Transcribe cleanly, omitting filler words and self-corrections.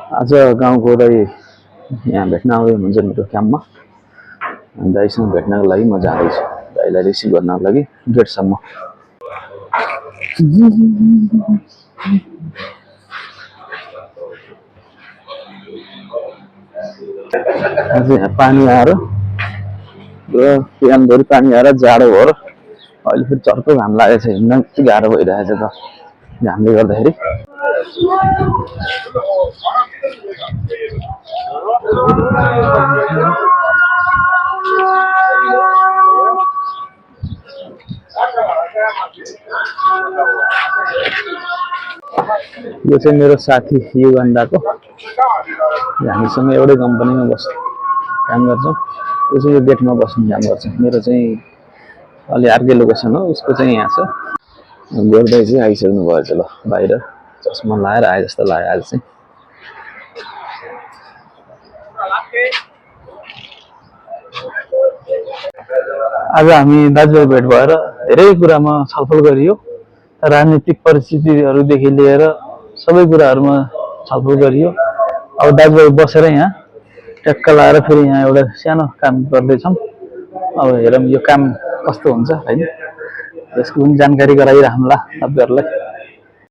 आज गाउँको दाइ यहाँ भेट्न आउँदै हुनुहुन्छ मेरो काममा। दाइसँग भेट्नको लागि म जाँदैछु, दाइलाई रिसिभ गर्नको लागि गेटसम्म। आज यहाँ पानी आएर बिहानभरि पानी आएर जाडो भयो र अहिले फेरि चर्को घाम लागेको छ, हिँड्न यति गाह्रो भइरहेछ त घामले गर्दाखेरि। यो चाहिँ मेरो साथी युगान्डाको, हामीसँग एउटै कम्पनीमा काम गर्छौँ। यो चाहिँ यो गेटमा बस्ने काम गर्छ। मेरो चाहिँ अलि अर्कै लोकेसन हो, उसको चाहिँ यहाँ छ। गोर्दै चाहिँ आइसक्नु भएछ ल, बाहिर चस्मा लाएर आए जस्तो लाग्यो आज चाहिँ। आज हामी दाजुभाइ भेट भएर धेरै कुरामा छलफल गरियो। राजनीतिक परिस्थितिहरूदेखि लिएर सबै कुराहरूमा छलफल गरियो। अब दाजुभाइ बसेर यहाँ ट्याक्क लाएर फेरि यहाँ एउटा सानो काम गर्दैछौँ। अब हेरौँ यो काम कस्तो हुन्छ होइन, यसको पनि जानकारी गराइराखौँला तपाईँहरूलाई।